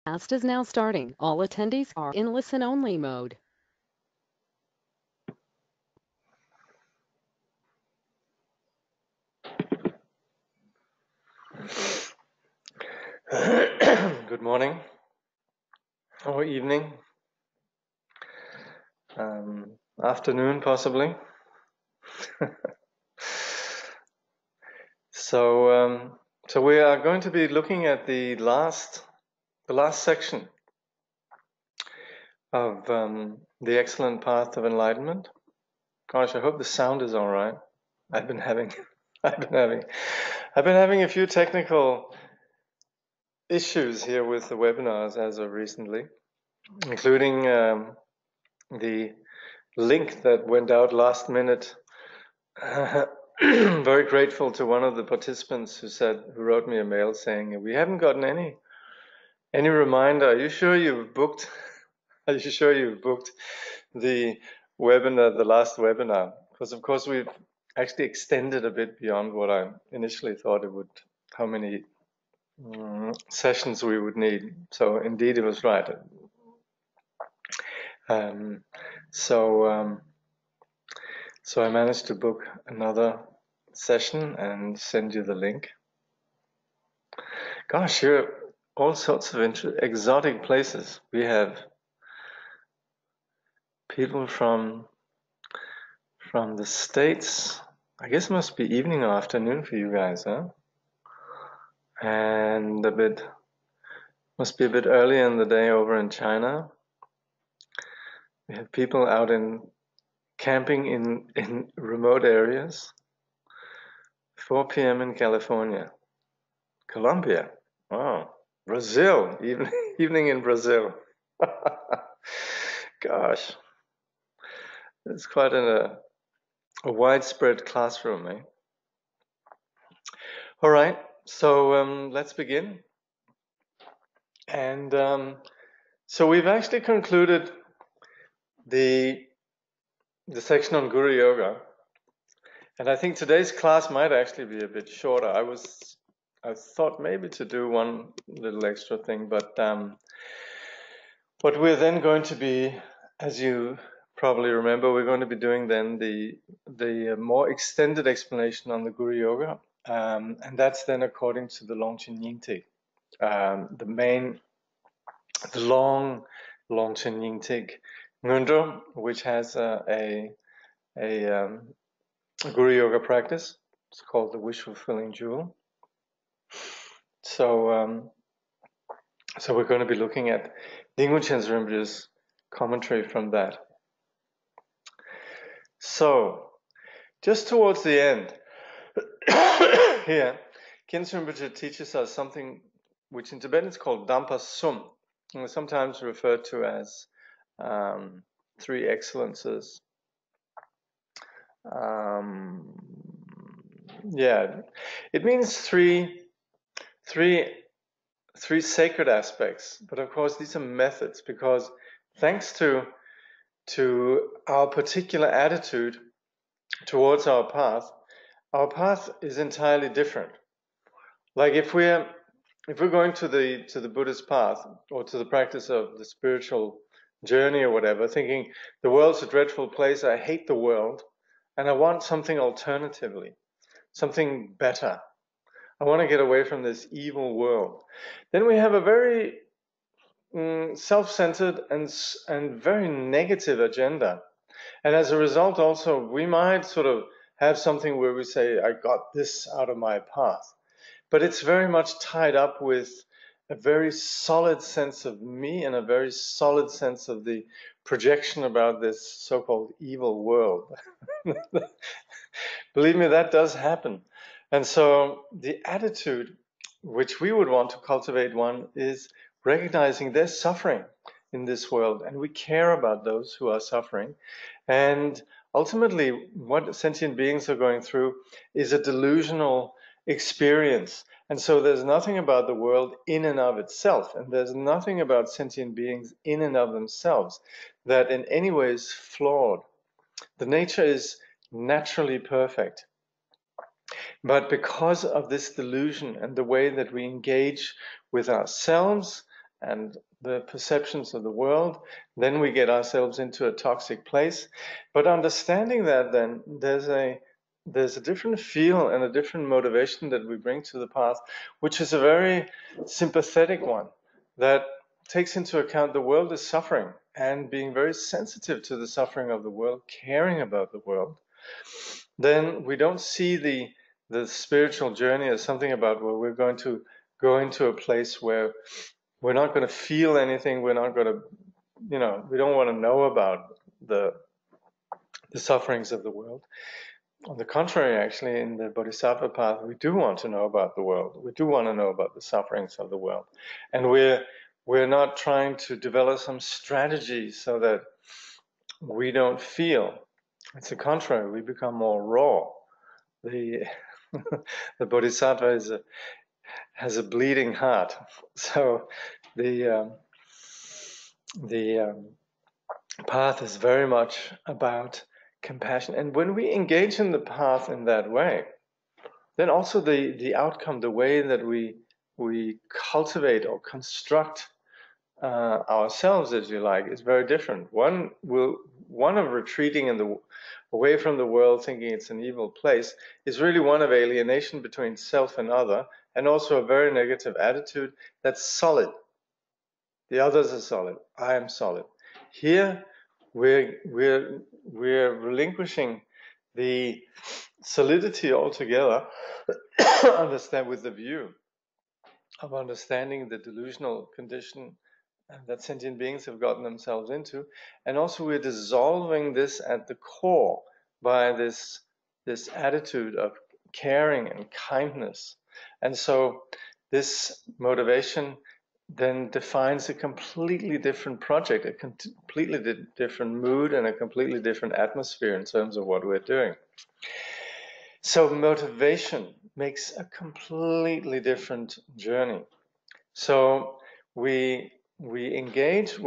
Cast is now starting. All attendees are in listen-only mode. Good morning or evening, afternoon possibly. So we are going to be looking at the last section of the excellent path of enlightenment. Gosh, I hope the sound is all right. I've been having a few technical issues here with the webinars as of recently, including the link that went out last minute. Very grateful to one of the participants who wrote me a mail saying, we haven't gotten any reminder. Are you sure you've booked? Are you sure you've booked the webinar, the last webinar? Because of course we've actually extended a bit beyond what I initially thought it would, how many sessions we would need. So indeed it was right. So I managed to book another session and send you the link. Gosh, here are all sorts of exotic places. We have people from the States. I guess it must be evening or afternoon for you guys, huh? And must be a bit early in the day over in China. We have people out camping in remote areas. 4 p.m. in California. Colombia. Wow. Brazil. Evening in Brazil. Gosh. It's quite a widespread classroom, eh? All right. So let's begin. And so we've actually concluded the section on Guru Yoga. And I think today's class might actually be a bit shorter. I thought maybe to do one little extra thing, but what we're then going to be, as you probably remember, we're going to be doing then the more extended explanation on the Guru Yoga, and that's then according to the Longchen Yingtig, the long Longchen Yingtig Ngondro, which has a Guru Yoga practice. It's called the Wish Fulfilling Jewel. So we're going to be looking at Dilgo Khyentse Rinpoche's commentary from that. So, just towards the end, here, Khyentse Rinpoche teaches us something which in Tibetan is called Dampa Sum, and sometimes referred to as 3 excellences. It means three sacred aspects, but of course these are methods, because thanks to our particular attitude towards our path is entirely different. Like if we're going to the Buddhist path, or to the practice of the spiritual journey or whatever, thinking the world's a dreadful place, I hate the world, and I want something alternatively, something better. I want to get away from this evil world. Then we have a very self-centered and very negative agenda. And as a result also, we might sort of have something where we say, I got this out of my path. But it's very much tied up with a very solid sense of me and a very solid sense of the projection about this so-called evil world. Believe me, that does happen. And so the attitude which we would want to cultivate one is recognizing there's suffering in this world, and we care about those who are suffering. And ultimately, what sentient beings are going through is a delusional experience. And so there's nothing about the world in and of itself, and there's nothing about sentient beings in and of themselves that in any way is flawed. The nature is naturally perfect. But because of this delusion and the way that we engage with ourselves and the perceptions of the world, then we get ourselves into a toxic place. But understanding that, then there's a different feel and a different motivation that we bring to the path, which is a very sympathetic one that takes into account the world is suffering, and being very sensitive to the suffering of the world, caring about the world. Then we don't see the spiritual journey as something about where we're going to go into a place where we're not going to feel anything, we're not going to, we don't want to know about the sufferings of the world. On the contrary, actually, in the Bodhisattva path, we do want to know about the world. We do want to know about the sufferings of the world. And we're not trying to develop some strategy so that we don't feel. It's the contrary, we become more raw. The Bodhisattva has a bleeding heart. So the path is very much about compassion. And when we engage in the path in that way, then also the outcome, the way that we cultivate or construct ourselves, as you like, is very different. One of retreating away from the world, thinking it's an evil place, is really one of alienation between self and other, and also a very negative attitude that's solid. The others are solid. I am solid. Here, we're relinquishing the solidity altogether. Understand with the view of understanding the delusional condition that sentient beings have gotten themselves into, and also we're dissolving this at the core by this attitude of caring and kindness. And so this motivation then defines a completely different project, a completely different mood, and a completely different atmosphere in terms of what we're doing. So motivation makes a completely different journey. So when we engage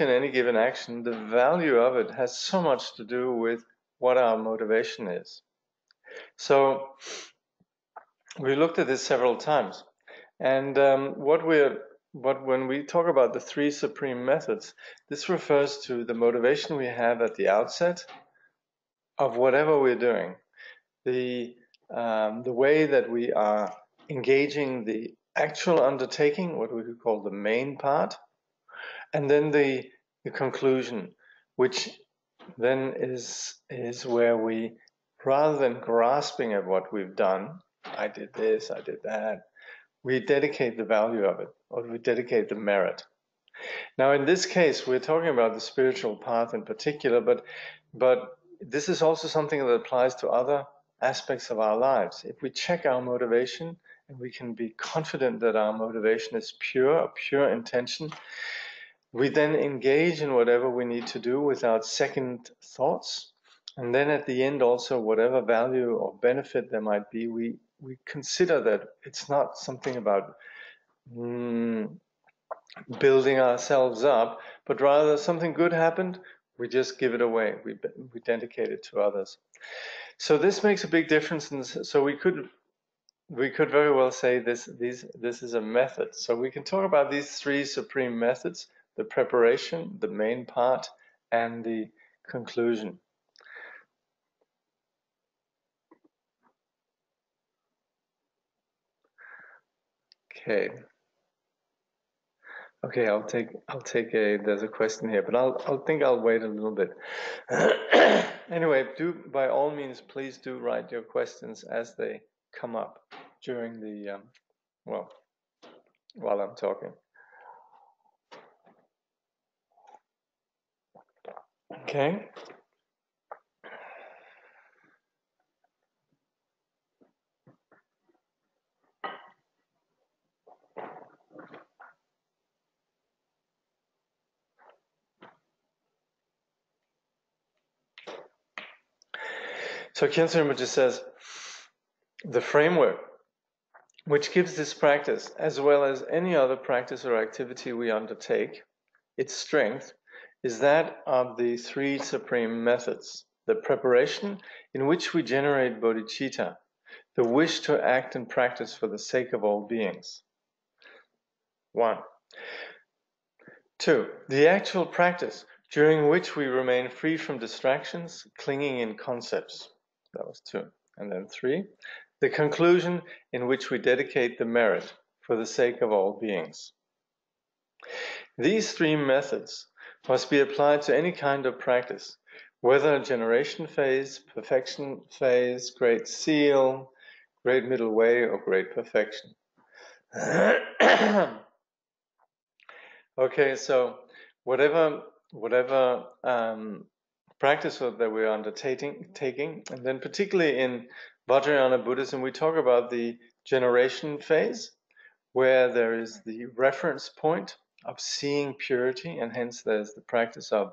in any given action, the value of it has so much to do with what our motivation is. So we looked at this several times, and when we talk about the three supreme methods, this refers to the motivation we have at the outset of whatever we're doing, the way that we are engaging the actual undertaking, what we could call the main part, and then the conclusion, which then is where we, rather than grasping at what we've done, I did this, I did that, we dedicate the value of it, or we dedicate the merit. Now, in this case, we're talking about the spiritual path in particular, but this is also something that applies to other aspects of our lives. If we check our motivation, and we can be confident that our motivation is pure, a pure intention, we then engage in whatever we need to do without second thoughts. And then at the end also, whatever value or benefit there might be, we consider that it's not something about building ourselves up, but rather something good happened, we just give it away. We dedicate it to others. So this makes a big difference. So we could very well say this is a method. So we can talk about these three supreme methods: the preparation, the main part, and the conclusion. Okay, I'll take there's a question here, but I'll wait a little bit. Anyway, by all means, please do write your questions as they come up during the while I'm talking. Okay. So Khyentse Rinpoche says, the framework which gives this practice, as well as any other practice or activity we undertake, its strength is that of the three supreme methods: the preparation, in which we generate bodhicitta, the wish to act and practice for the sake of all beings. 1. 2, the actual practice during which we remain free from distractions, clinging in concepts. That was 2. And then 3, the conclusion in which we dedicate the merit for the sake of all beings. These 3 methods must be applied to any kind of practice, whether generation phase, perfection phase, great seal, great middle way, or great perfection. Okay, so whatever practice that we're undertaking, and then particularly in Vajrayana Buddhism, we talk about the generation phase, where there is the reference point of seeing purity, and hence there's the practice of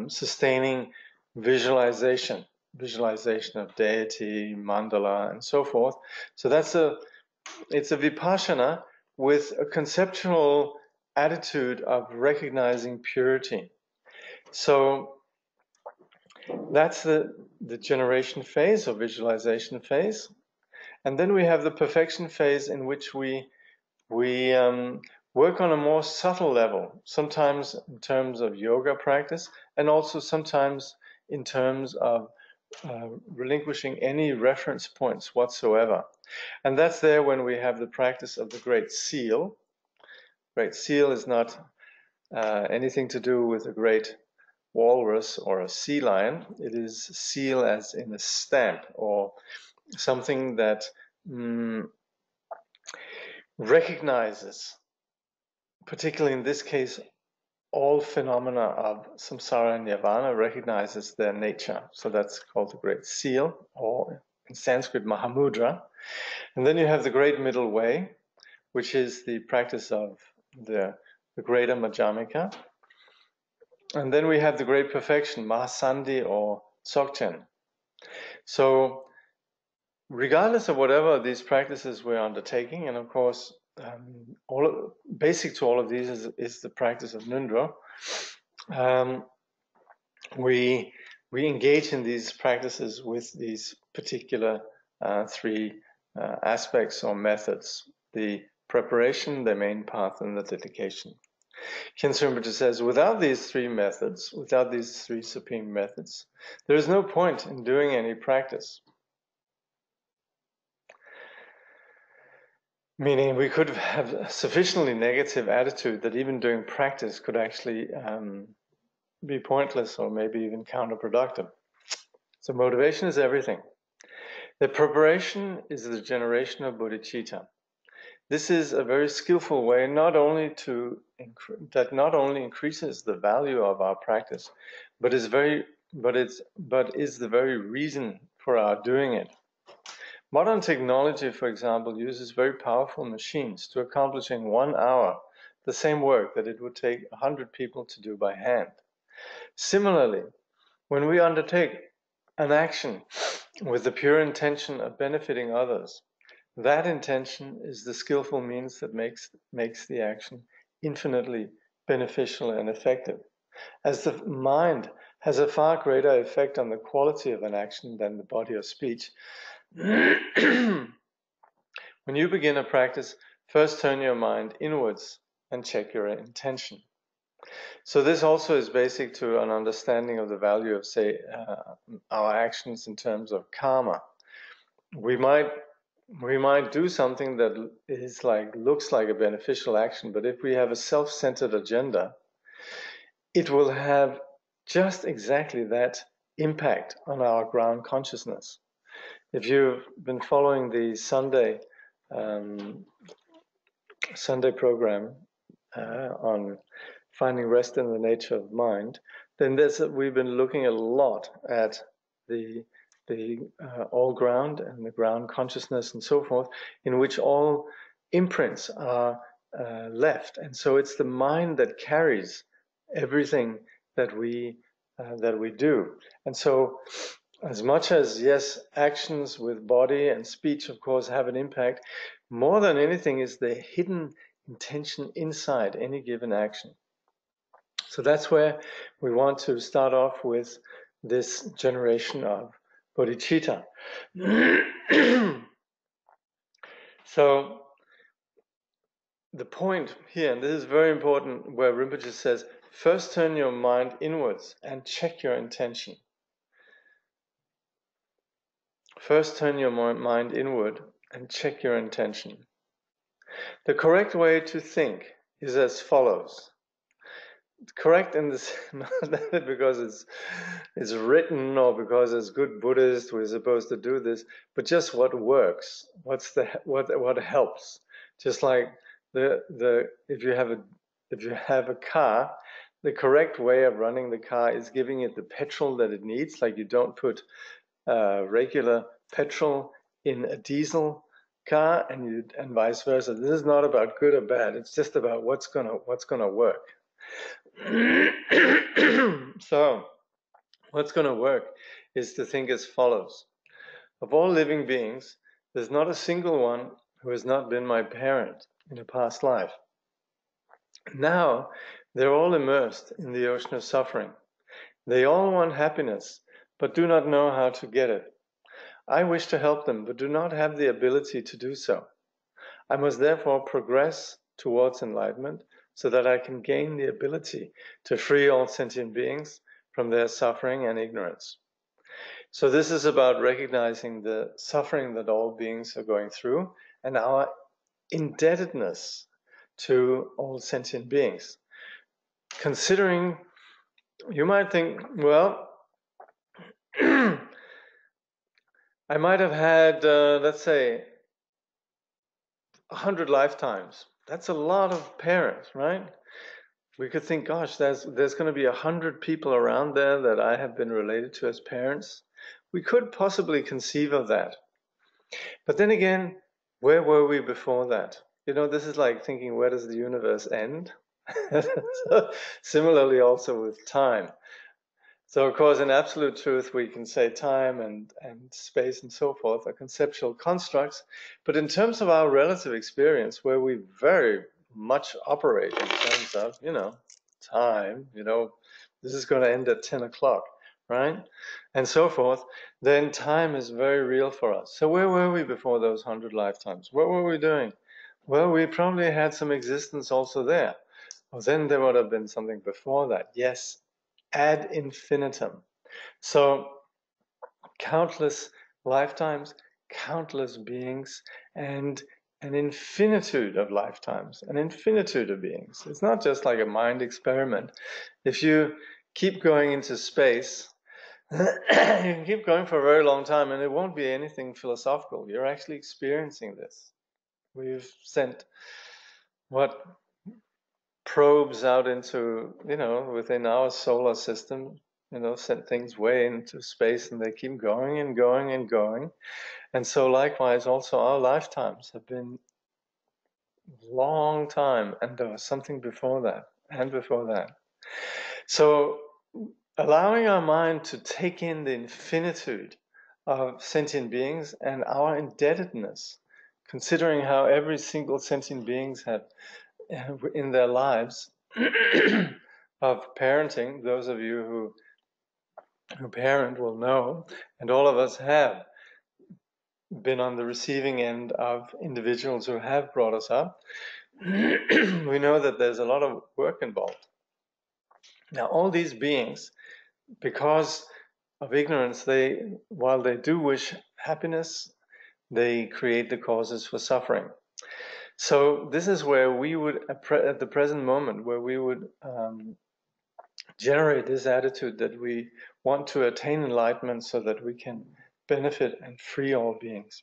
sustaining visualization of deity, mandala, and so forth. So it's a vipassana with a conceptual attitude of recognizing purity. So that's the generation phase or visualization phase. And then we have the perfection phase, in which we work on a more subtle level, sometimes in terms of yoga practice, and also sometimes in terms of relinquishing any reference points whatsoever. And that's there when we have the practice of the Great Seal. Great Seal is not anything to do with a great walrus or a sea lion. It is seal as in a stamp, or something that recognizes, particularly in this case, all phenomena of samsara and nirvana, recognizes their nature. So that's called the Great Seal, or in Sanskrit, Mahamudra. And then you have the Great Middle Way, which is the practice of the Greater Madhyamika. And then we have the Great Perfection, Mahasandhi or Dzogchen. So regardless of whatever these practices we're undertaking, and of course, basic to all of these is the practice of ngöndro. We engage in these practices with these particular 3 aspects or methods: the preparation, the main path, and the dedication. Khyentse Rinpoche says, without these 3 methods, without these 3 supreme methods, there is no point in doing any practice. Meaning we could have a sufficiently negative attitude that even doing practice could actually be pointless or maybe even counterproductive. So motivation is everything. The preparation is the generation of bodhicitta. This is a very skillful way that not only increases the value of our practice, but is the very reason for our doing it. Modern technology, for example, uses very powerful machines to accomplish in 1 hour the same work that it would take 100 people to do by hand. Similarly, when we undertake an action with the pure intention of benefiting others, that intention is the skillful means that makes the action infinitely beneficial and effective. As the mind has a far greater effect on the quality of an action than the body or speech, when you begin a practice, first turn your mind inwards and check your intention. So this also is basic to an understanding of the value of, say, our actions in terms of karma. We might do something that looks like a beneficial action, but if we have a self-centered agenda, it will have just exactly that impact on our ground consciousness. If you've been following the Sunday program on finding rest in the nature of mind, then we've been looking a lot at the all ground and the ground consciousness and so forth, in which all imprints are left, and so it's the mind that carries everything that we do. And so, as much as, yes, actions with body and speech, of course, have an impact, more than anything is the hidden intention inside any given action. So that's where we want to start off with this generation of bodhicitta. So the point here, and this is very important, where Rinpoche says, first turn your mind inwards and check your intention. First turn your mind inward and check your intention. The correct way to think is as follows. Correct in this, not because it's written or because as good Buddhists we're supposed to do this, but just what works. What helps? Just like if you have a car, the correct way of running the car is giving it the petrol that it needs. Like you don't put regular petrol in a diesel car, and vice versa. This is not about good or bad. It's just about what's gonna work. So, what's going to work is to think as follows. Of all living beings, there's not a single one who has not been my parent in a past life. Now, they're all immersed in the ocean of suffering. They all want happiness, but do not know how to get it. I wish to help them, but do not have the ability to do so. I must therefore progress towards enlightenment, so that I can gain the ability to free all sentient beings from their suffering and ignorance. So this is about recognizing the suffering that all beings are going through and our indebtedness to all sentient beings. Considering, you might think, well, I might have had, let's say, 100 lifetimes. That's a lot of parents, right? We could think, gosh, there's going to be 100 people around there that I have been related to as parents. We could possibly conceive of that. But then again, where were we before that? You know, this is like thinking, where does the universe end? So, similarly also with time. So of course, in absolute truth, we can say time and space and so forth are conceptual constructs. But in terms of our relative experience, where we very much operate in terms of, time, this is going to end at 10 o'clock, right? And so forth, then time is very real for us. So where were we before those 100 lifetimes? What were we doing? Well, we probably had some existence also there. Well, then there would have been something before that. Yes, ad infinitum. So countless lifetimes, countless beings, and an infinitude of lifetimes, an infinitude of beings. It's not just like a mind experiment. If you keep going into space, you can keep going for a very long time and it won't be anything philosophical. You're actually experiencing this. We've sent probes out into, within our solar system, sent things way into space and they keep going and going and going. And so likewise, also our lifetimes have been long time, and there was something before that and before that. So allowing our mind to take in the infinitude of sentient beings and our indebtedness, considering how every single sentient beings have in their lives of parenting, those of you who parent will know, and all of us have been on the receiving end of individuals who have brought us up, we know that there's a lot of work involved. Now, all these beings, because of ignorance, while they do wish happiness, they create the causes for suffering. So this is where we would, at the present moment, where we would generate this attitude that we want to attain enlightenment so that we can benefit and free all beings.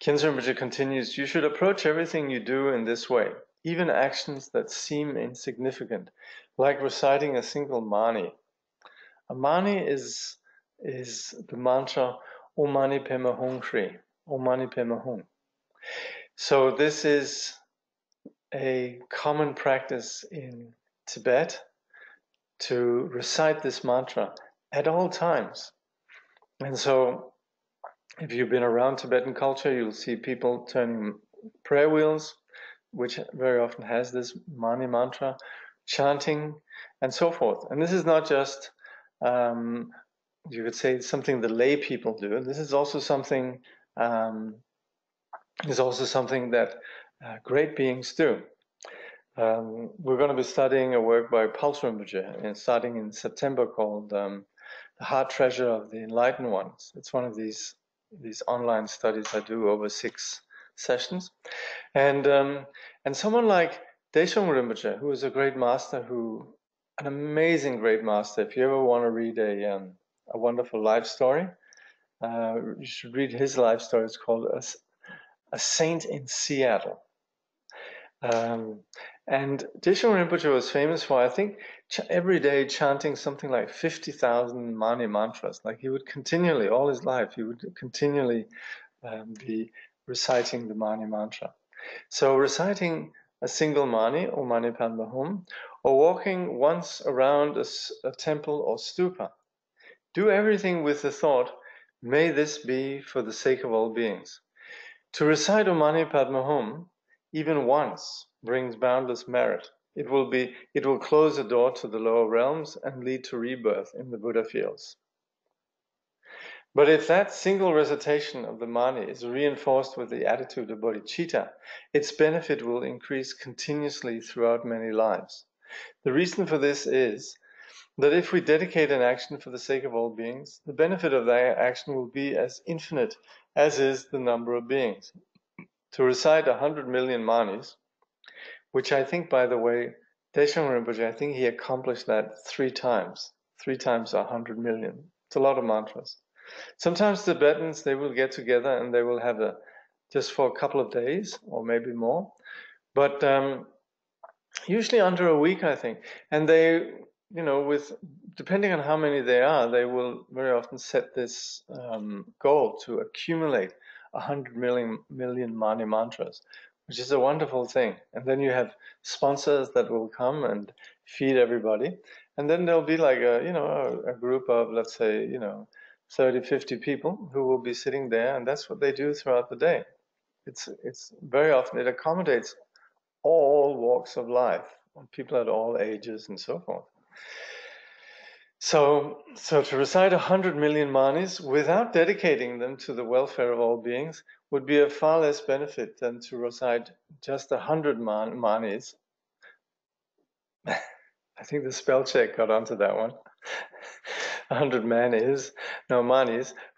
Khyentse Rinpoche continues, you should approach everything you do in this way, even actions that seem insignificant, like reciting a single mani. A mani is the mantra Om Mani Padme Hung Shri, Om Mani Padme Hung. So this is a common practice in Tibet to recite this mantra at all times. And so if you've been around Tibetan culture, you'll see people turning prayer wheels, which very often has this mani mantra, chanting, and so forth. And this is not just, you could say, something the lay people do. This is also something that great beings do. We're going to be studying a work by Pulse Rinpoche, and starting in September, called The Heart Treasure of the Enlightened Ones. It's one of these online studies I do over 6 sessions. And someone like Deshong Rinpoche, who is a great master, an amazing great master. If you ever want to read a wonderful life story, you should read his life story. It's called A Saint in Seattle. And Deshong Rinpoche was famous for, I think, every day chanting something like 50,000 mani mantras. Like he would continually, all his life, he would continually be reciting the mani mantra. So reciting a single mani, or mani padma hum, or walking once around a temple or stupa. Do everything with the thought, may this be for the sake of all beings. To recite Om Mani Padme Hum, even once, brings boundless merit. It will close the door to the lower realms and lead to rebirth in the Buddha fields. But if that single recitation of the mani is reinforced with the attitude of bodhicitta, its benefit will increase continuously throughout many lives. The reason for this is that if we dedicate an action for the sake of all beings, the benefit of that action will be as infinite as is the number of beings. To recite 100 million manis, which I think, by the way, Deshong Rinpoche, I think he accomplished that 3 times. 3 times 100 million. It's a lot of mantras. Sometimes Tibetans, they will get together and they will have just for a couple of days or maybe more, but usually under a week, I think. And they, depending on how many they are, they will very often set this goal to accumulate 100 million mani mantras, which is a wonderful thing. And then you have sponsors that will come and feed everybody. And then there'll be like a group of, let's say, 30, 50 people who will be sitting there, and that's what they do throughout the day. It's very often, it accommodates all walks of life, people at all ages and so forth. So to recite 100 million manis without dedicating them to the welfare of all beings would be of far less benefit than to recite just 100 manis. I think the spell check got onto that one. 100 manis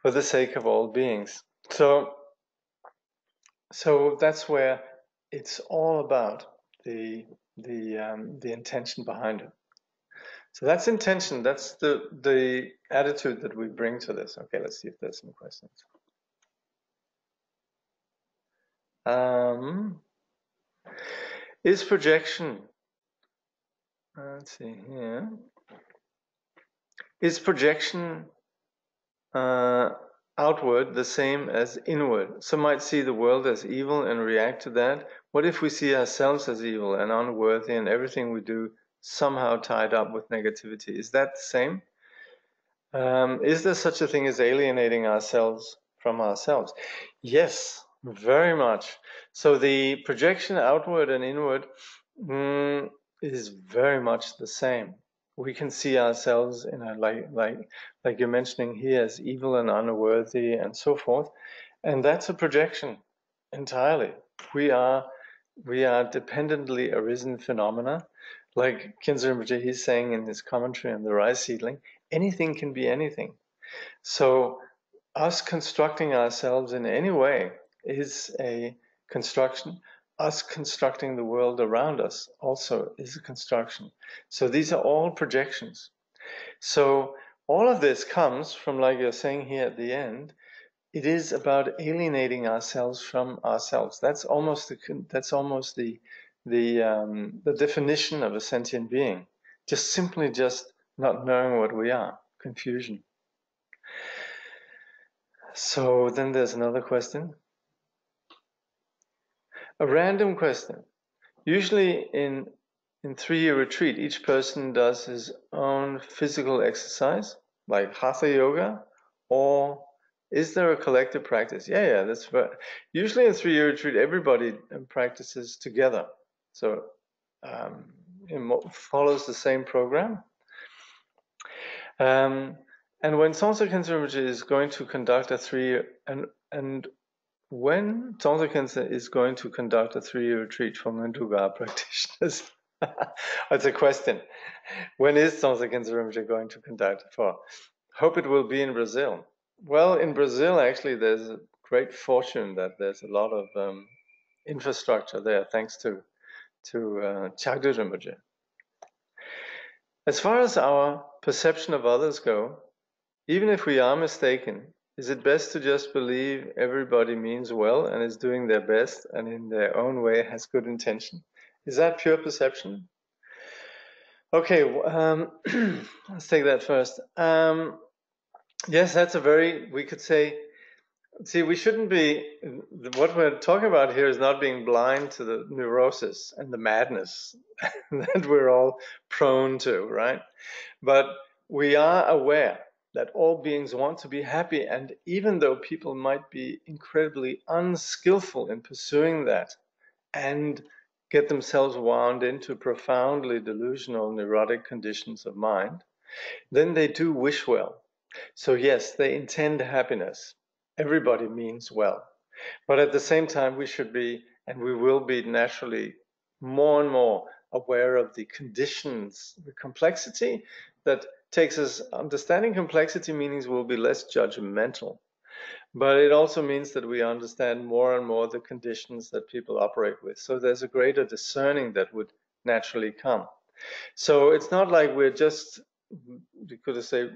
for the sake of all beings. So that's where it's all about, the intention behind it. So that's intention. That's the attitude that we bring to this. Okay, let's see if there's some questions. Is projection? Let's see here. Is projection outward the same as inward? Some might see the world as evil and react to that. What if we see ourselves as evil and unworthy, and everything we do somehow tied up with negativity? Is that the same? Is there such a thing as alienating ourselves from ourselves? Yes, very much. So the projection outward and inward is very much the same. We can see ourselves in a like you're mentioning here, as evil and unworthy and so forth, and that's a projection entirely. We are dependently arisen phenomena. Like Khyentse Rinpoche, he's saying in his commentary on the rice seedling, anything can be anything. So us constructing ourselves in any way is a construction. Us constructing the world around us also is a construction. So these are all projections. So all of this comes from, like you're saying here at the end, it is about alienating ourselves from ourselves. That's almost the definition of a sentient being. Just not knowing what we are. Confusion. So then there's another question. A random question. Usually in 3-year retreat, each person does his own physical exercise, like Hatha Yoga, or is there a collective practice? Yeah, that's right. Usually in 3-year retreat, everybody practices together. So it follows the same program. And when Songtse Khyentse Rinpoche is going to conduct a 3-year, and when Khyentse Khyentse is going to conduct a 3-year retreat for ngöndro practitioners. That's a question. When is Khyentse Khyentse Rinpoche going to conduct it for? Hope it will be in Brazil. Well, in Brazil, actually, there's a great fortune that there's a lot of infrastructure there, thanks to Kyabje Rinpoche. As far as our perception of others go, even if we are mistaken, is it best to just believe everybody means well and is doing their best and in their own way has good intention? Is that pure perception? Okay, let's take that first. Yes, that's a very, we could say, see, we shouldn't be, what we're talking about here is not being blind to the neurosis and the madness that we're all prone to, right? But we are aware that all beings want to be happy, and even though people might be incredibly unskillful in pursuing that and get themselves wound into profoundly delusional neurotic conditions of mind, then they do wish well. So yes, they intend happiness. Everybody means well. But at the same time, we should be, and we will be naturally more and more aware of the conditions, the complexity that takes us, understanding complexity means we'll be less judgmental. But it also means that we understand more and more the conditions that people operate with. So there's a greater discerning that would naturally come. So it's not like we're just, we could say,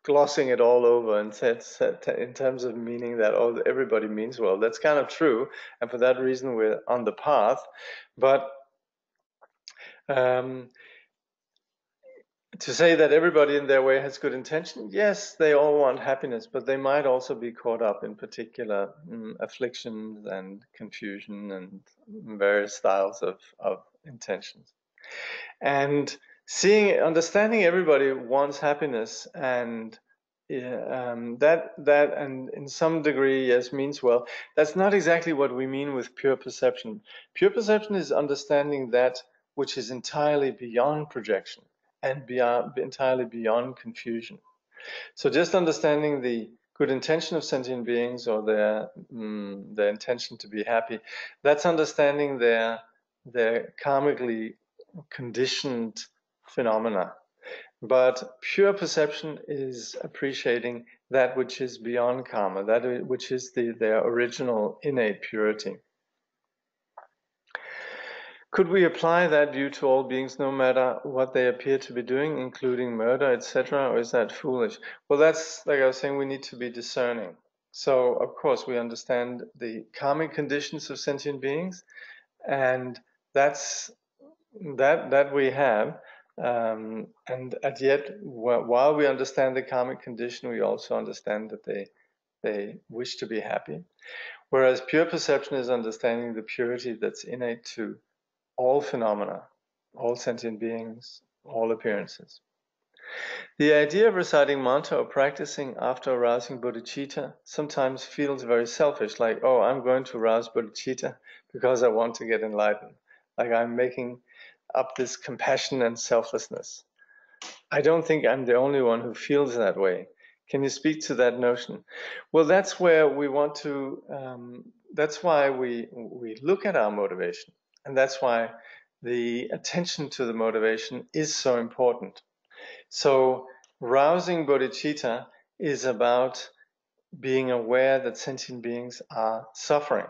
glossing it all over and in terms of meaning that everybody means well. That's kind of true, and for that reason we're on the path. But to say that everybody in their way has good intention, yes, they all want happiness, but they might also be caught up in particular afflictions and confusion and various styles of intentions. And understanding everybody wants happiness, and that and in some degree, yes, means well. That's not exactly what we mean with pure perception. Pure perception is understanding that which is entirely beyond projection and entirely beyond confusion. So just understanding the good intention of sentient beings, or their intention to be happy, that's understanding their karmically conditioned phenomena. But pure perception is appreciating that which is beyond karma, that which is their original innate purity. Could we apply that view to all beings, no matter what they appear to be doing, including murder, etc., or is that foolish? Well, that's, like I was saying, we need to be discerning. So, of course, we understand the karmic conditions of sentient beings, and that we have. And yet, while we understand the karmic condition, we also understand that they wish to be happy. Whereas pure perception is understanding the purity that's innate to all phenomena, all sentient beings, all appearances. The idea of reciting mantra or practicing after arousing bodhicitta sometimes feels very selfish, like, oh, I'm going to arouse bodhicitta because I want to get enlightened. Like I'm making up this compassion and selflessness. I don't think I'm the only one who feels that way. Can you speak to that notion? Well, that's where we want to, that's why we look at our motivation. And that's why the attention to the motivation is so important. So rousing bodhicitta is about being aware that sentient beings are suffering.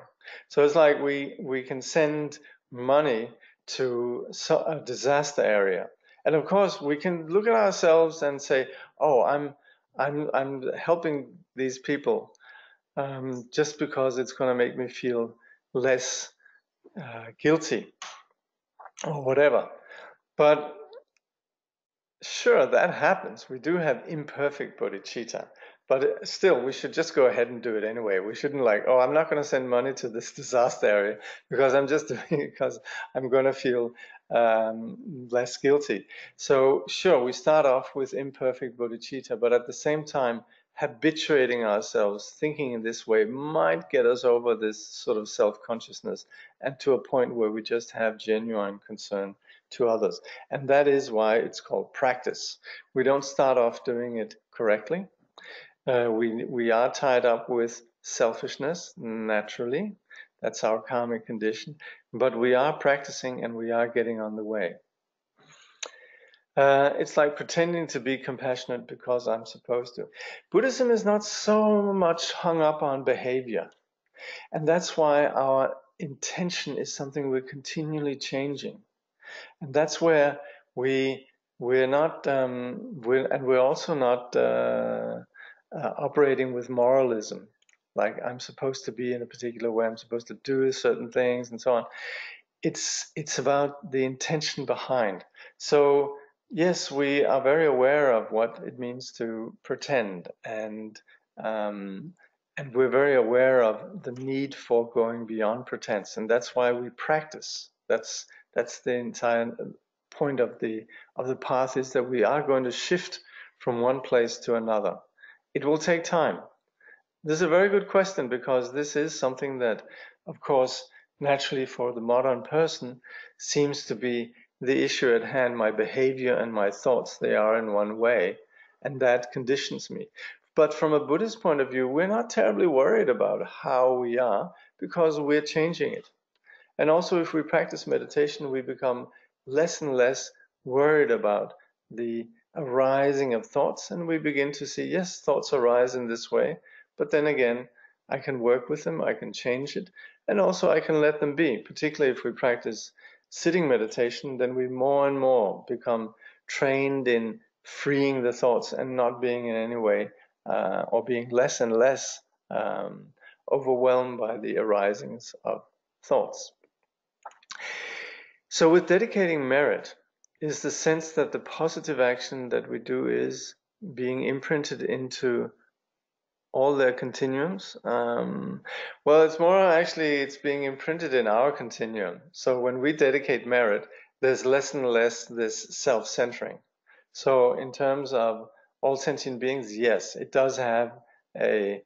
So it's like we can send money to a disaster area. And of course, we can look at ourselves and say, "Oh, I'm helping these people just because it's going to make me feel less guilty or whatever." But sure, that happens. We do have imperfect bodhicitta, but still, we should just go ahead and do it anyway. We shouldn't like, oh, I'm not going to send money to this disaster area because I'm just doing it because I'm going to feel less guilty. So sure, we start off with imperfect bodhicitta, but at the same time, habituating ourselves, thinking in this way, might get us over this sort of self-consciousness and to a point where we just have genuine concern to others. And that is why it's called practice. We don't start off doing it correctly. We are tied up with selfishness naturally. That's our karmic condition. But we are practicing and we are getting on the way. It's like pretending to be compassionate because I'm supposed to. Buddhism is not so much hung up on behavior. And that's why our intention is something we're continually changing. And that's where we're not, we're also not operating with moralism. Like I'm supposed to be in a particular way, I'm supposed to do certain things and so on. It's about the intention behind. So yes, we are very aware of what it means to pretend, and we're very aware of the need for going beyond pretense, and that's why we practice. That's the entire point of the path, is that we are going to shift from one place to another. It will take time. This is a very good question, because this is something that, of course, naturally for the modern person seems to be the issue at hand. My behavior and my thoughts, they are in one way, and that conditions me. But from a Buddhist point of view, we're not terribly worried about how we are, because we're changing it. And also, if we practice meditation, we become less and less worried about the arising of thoughts, and we begin to see, yes, thoughts arise in this way, but then again, I can work with them, I can change it, and also I can let them be. Particularly if we practice sitting meditation, then we more and more become trained in freeing the thoughts and not being in any way, or being less and less overwhelmed by the arisings of thoughts. So with dedicating merit is the sense that the positive action that we do is being imprinted into all their continuums. Well, it's more actually, it's being imprinted in our continuum. So when we dedicate merit, there's less and less this self-centering. So in terms of all sentient beings, yes, it does have an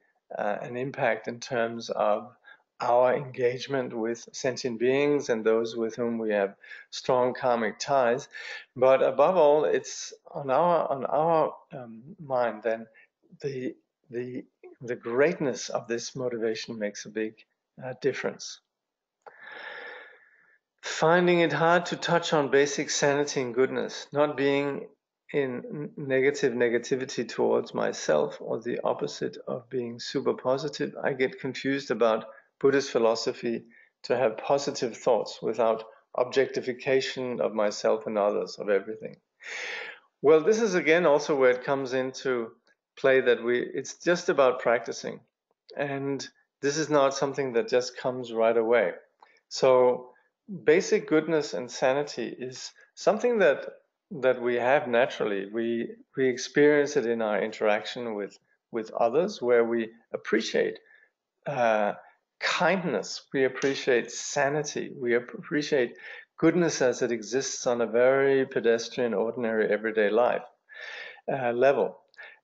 impact in terms of our engagement with sentient beings and those with whom we have strong karmic ties. But above all, it's on our mind then the greatness of this motivation makes a big difference. Finding it hard to touch on basic sanity and goodness, not being in negativity towards myself, or the opposite of being super positive. I get confused about Buddhist philosophy to have positive thoughts without objectification of myself and others, of everything. Well, this is again also where it comes into play that it's just about practicing, and this is not something that just comes right away. So basic goodness and sanity is something that we have naturally. We experience it in our interaction with others, where we appreciate kindness, we appreciate sanity, we appreciate goodness as it exists on a very pedestrian, ordinary, everyday life level.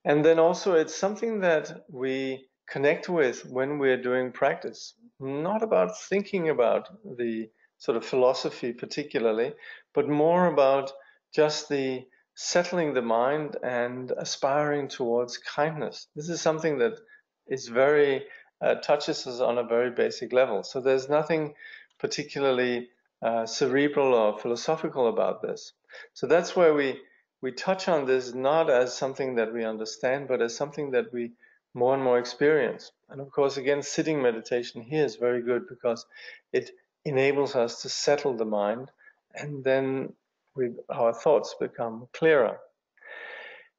And then also it's something that we connect with when we're doing practice, not about thinking about the sort of philosophy particularly, but more about just the settling the mind and aspiring towards kindness. This is something that is very touches us on a very basic level. So there's nothing particularly cerebral or philosophical about this. So that's where we touch on this not as something that we understand, but as something that we more and more experience. And of course, again, sitting meditation here is very good, because it enables us to settle the mind, and then our thoughts become clearer.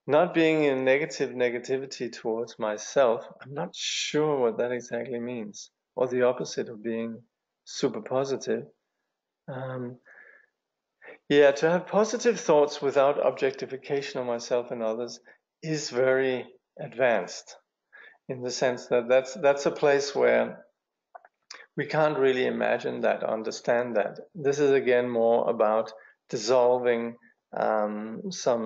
Not being in negativity towards myself, I'm not sure what that exactly means, or the opposite of being super positive. Yeah, to have positive thoughts without objectification of myself and others is very advanced, in the sense that that's a place where we can't really imagine that, understand that. This is again more about dissolving some.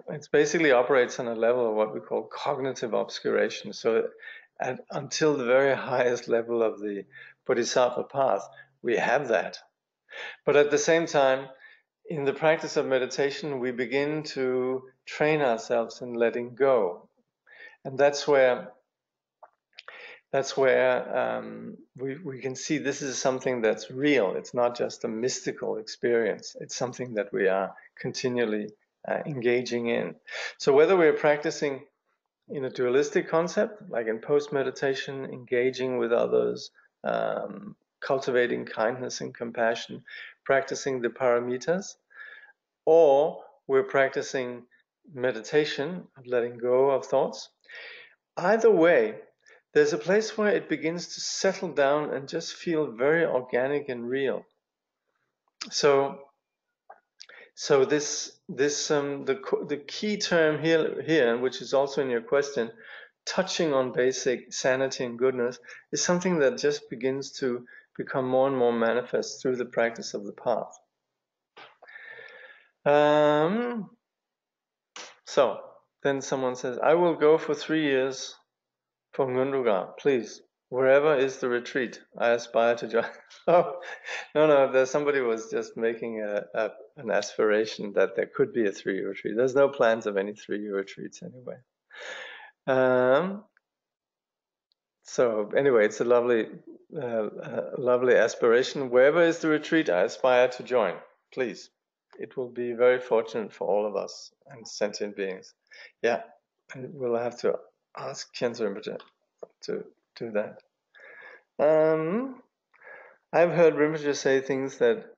It basically operates on a level of what we call cognitive obscuration. So until the very highest level of the Bodhisattva path, we have that. But at the same time, in the practice of meditation, we begin to train ourselves in letting go. And that's where we can see this is something that's real. It's not just a mystical experience. It's something that we are continually engaging in. So whether we're practicing in a dualistic concept, like in post-meditation, engaging with others, cultivating kindness and compassion, practicing the paramitas, or we're practicing meditation, of letting go of thoughts. Either way, there's a place where it begins to settle down and just feel very organic and real. So the key term here, which is also in your question, touching on basic sanity and goodness, is something that just begins to become more and more manifest through the practice of the path. So then someone says, I will go for 3 years for Ngondro, please. Wherever is the retreat, I aspire to join. Oh, no, somebody was just making an aspiration that there could be a 3-year retreat. There's no plans of any 3-year retreats anyway. So anyway, it's a lovely aspiration. Wherever is the retreat, I aspire to join, please. It will be very fortunate for all of us and sentient beings. Yeah, and we'll have to ask Khyentse Rinpoche to do that. I've heard Rinpoche say things that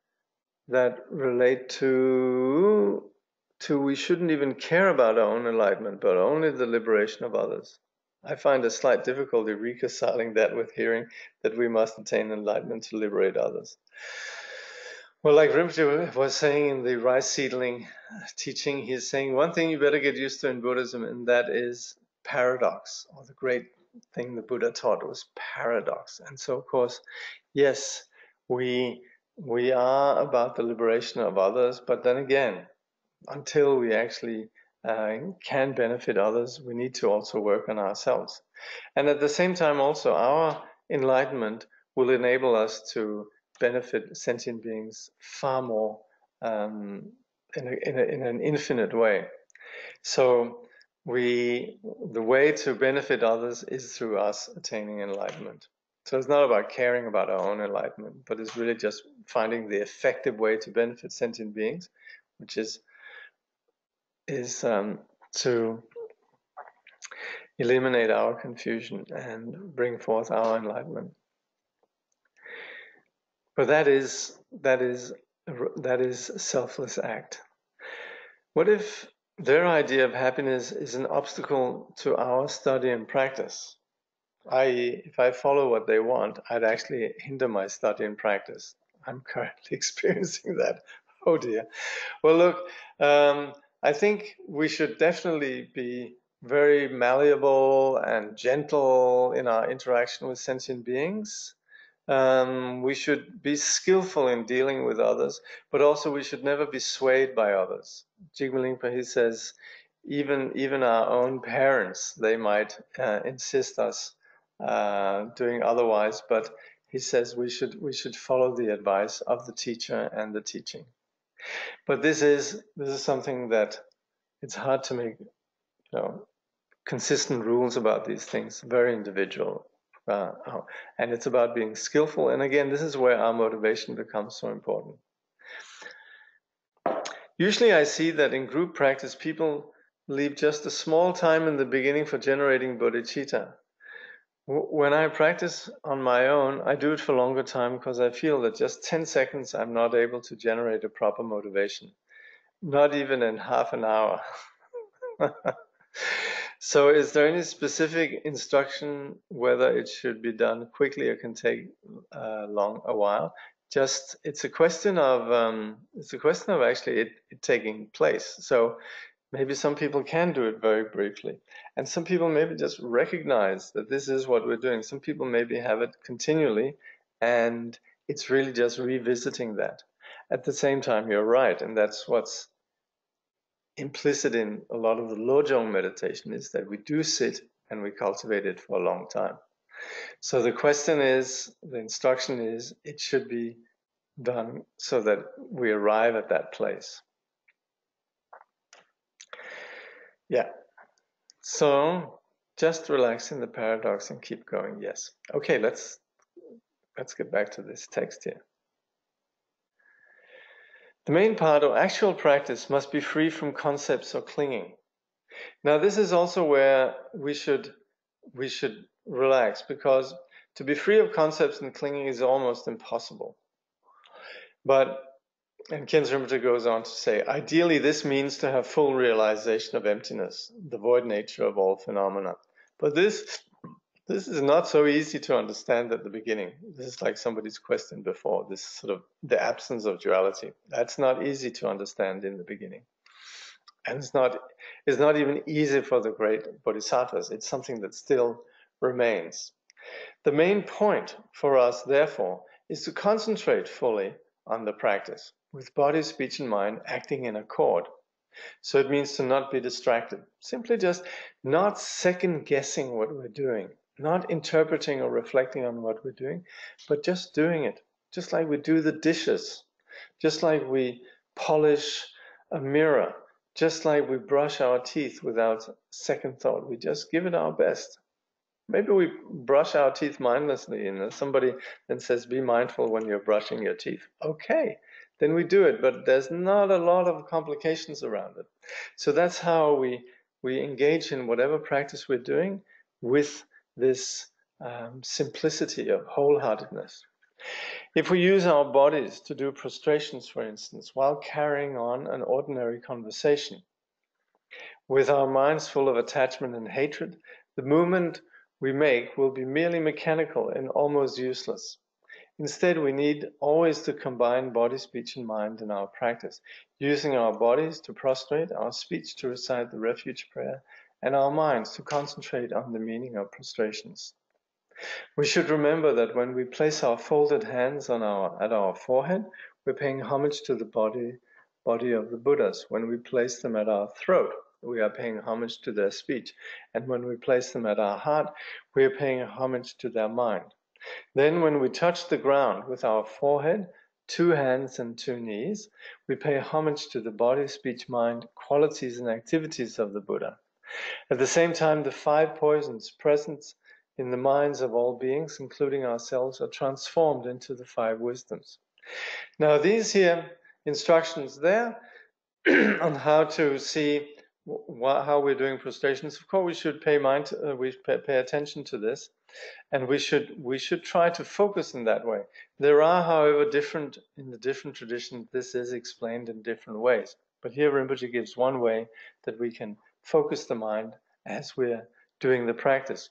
relate to we shouldn't even care about our own enlightenment, but only the liberation of others. I find a slight difficulty reconciling that with hearing that we must attain enlightenment to liberate others. Well, like Rinpoche was saying in the rice seedling teaching, he's saying one thing you better get used to in Buddhism, and that is paradox, or the great thing the Buddha taught was paradox. And so, of course, yes, we are about the liberation of others, but then again, until we actually can benefit others, we need to also work on ourselves. And at the same time also, our enlightenment will enable us to benefit sentient beings far more in an infinite way. So the way to benefit others is through us attaining enlightenment. So it's not about caring about our own enlightenment, but it's really just finding the effective way to benefit sentient beings, which is to eliminate our confusion and bring forth our enlightenment. But that is a selfless act. What if their idea of happiness is an obstacle to our study and practice? I.e., if I follow what they want, I'd actually hinder my study and practice. I'm currently experiencing that. Oh dear. Well, look, I think we should definitely be very malleable and gentle in our interaction with sentient beings. We should be skillful in dealing with others, but also we should never be swayed by others. Jigme Lingpa, he says, even our own parents, they might insist us doing otherwise, but he says we should follow the advice of the teacher and the teaching. But this is something that it's hard to make, consistent rules about these things. Very individual, and it's about being skillful. And again, this is where our motivation becomes so important. Usually, I see that in group practice, people leave just a small time in the beginning for generating bodhicitta. When I practice on my own, I do it for longer time because I feel that just 10 seconds I'm not able to generate a proper motivation. Not even in half an hour. So is there any specific instruction whether it should be done quickly or can take a while? Just it's a question of actually it taking place. So maybe some people can do it very briefly, and some people maybe just recognize that this is what we're doing. Some people maybe have it continually, and it's really just revisiting that. At the same time, you're right, and that's what's implicit in a lot of the Lojong meditation, is that we do sit and we cultivate it for a long time. So the question is, the instruction is, it should be done so that we arrive at that place. Yeah. So just relax in the paradox and keep going. Yes. Okay, let's get back to this text here. The main part of actual practice must be free from concepts or clinging. Now this is also where we should relax, because to be free of concepts and clinging is almost impossible. And Khyentse Rinpoche goes on to say, ideally this means to have full realization of emptiness, the void nature of all phenomena. But this is not so easy to understand at the beginning. This is like somebody's question before, this sort of the absence of duality. That's not easy to understand in the beginning. And it's not even easy for the great bodhisattvas. It's something that still remains. The main point for us, therefore, is to concentrate fully on the practice, with body, speech, and mind acting in accord. So it means to not be distracted. Simply just not second-guessing what we're doing, not interpreting or reflecting on what we're doing, but just doing it. Just like we do the dishes, just like we polish a mirror, just like we brush our teeth without second thought. We just give it our best. Maybe we brush our teeth mindlessly, and somebody then says, be mindful when you're brushing your teeth. Okay, then we do it, but there's not a lot of complications around it. So that's how we engage in whatever practice we're doing with this simplicity of wholeheartedness. If we use our bodies to do prostrations, for instance, while carrying on an ordinary conversation, with our minds full of attachment and hatred, the movement we make will be merely mechanical and almost useless. Instead, we need always to combine body, speech, and mind in our practice, using our bodies to prostrate, our speech to recite the refuge prayer, and our minds to concentrate on the meaning of prostrations. We should remember that when we place our folded hands at our forehead, we're paying homage to the body of the Buddhas. When we place them at our throat, we are paying homage to their speech. And when we place them at our heart, we are paying homage to their mind. Then when we touch the ground with our forehead, 2 hands and 2 knees, we pay homage to the body, speech, mind, qualities and activities of the Buddha. At the same time, the 5 poisons present in the minds of all beings, including ourselves, are transformed into the 5 wisdoms. Now these here instructions there on how to see how we're doing prostrations, of course we should pay attention to this, and we should try to focus in that way. There are, however, in the different traditions, this is explained in different ways. But here Rinpoche gives one way that we can focus the mind as we're doing the practice.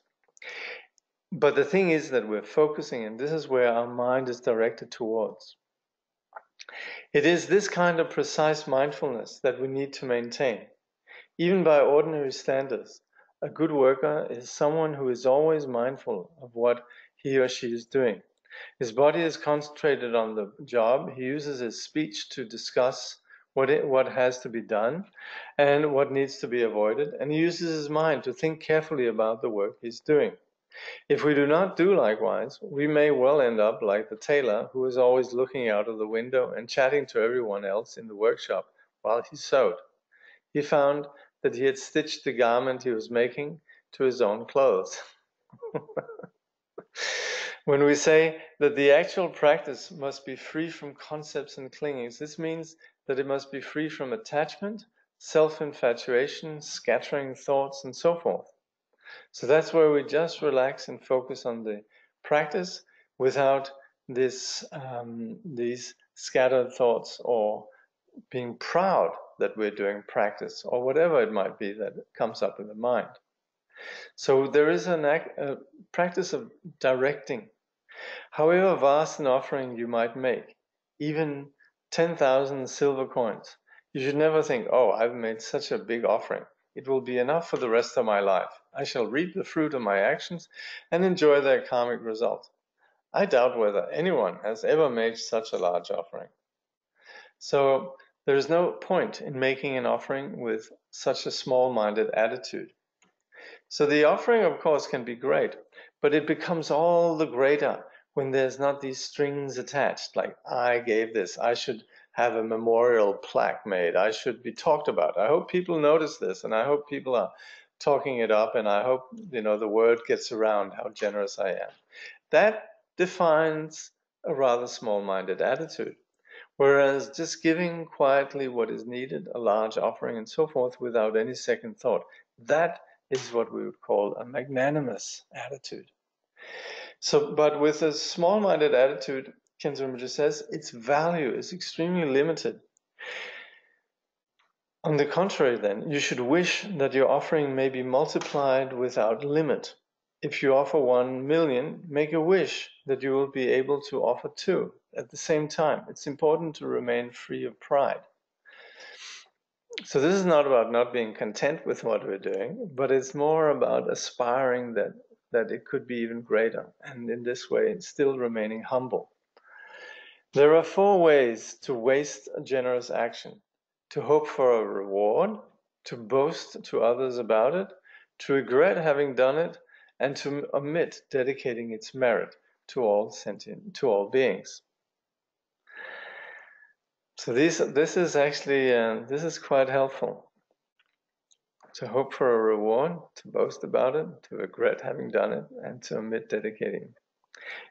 But the thing is that we're focusing, and this is where our mind is directed towards. It is this kind of precise mindfulness that we need to maintain. Even by ordinary standards, a good worker is someone who is always mindful of what he or she is doing. His body is concentrated on the job. He uses his speech to discuss what has to be done and what needs to be avoided, and he uses his mind to think carefully about the work he's doing. If we do not do likewise, we may well end up like the tailor who is always looking out of the window and chatting to everyone else in the workshop while he sewed. He found that he had stitched the garment he was making to his own clothes. When we say that the actual practice must be free from concepts and clingings, this means that it must be free from attachment, self-infatuation, scattering thoughts, and so forth. So that's where we just relax and focus on the practice without these scattered thoughts or being proud that we're doing practice or whatever it might be that comes up in the mind. So there is a practice of directing. However vast an offering you might make, even 10,000 silver coins, you should never think, oh, I've made such a big offering. It will be enough for the rest of my life. I shall reap the fruit of my actions and enjoy their karmic result. I doubt whether anyone has ever made such a large offering. So there is no point in making an offering with such a small-minded attitude. So the offering, of course, can be great, but it becomes all the greater when there's not these strings attached, like I gave this, I should have a memorial plaque made, I should be talked about. I hope people notice this, and I hope people are talking it up, and I hope, you know, the word gets around how generous I am. That defines a rather small-minded attitude. Whereas just giving quietly what is needed, a large offering and so forth, without any second thought, that is what we would call a magnanimous attitude. So, but with a small-minded attitude, Khyentse Rinpoche says, its value is extremely limited. On the contrary, then, you should wish that your offering may be multiplied without limit. If you offer 1 million, make a wish that you will be able to offer 2 at the same time. It's important to remain free of pride. So this is not about not being content with what we're doing, but it's more about aspiring that it could be even greater, and in this way still remaining humble. There are 4 ways to waste a generous action: to hope for a reward, to boast to others about it, to regret having done it, and to omit dedicating its merit to all beings. So this is actually this is quite helpful. To hope for a reward, to boast about it, to regret having done it, and to omit dedicating.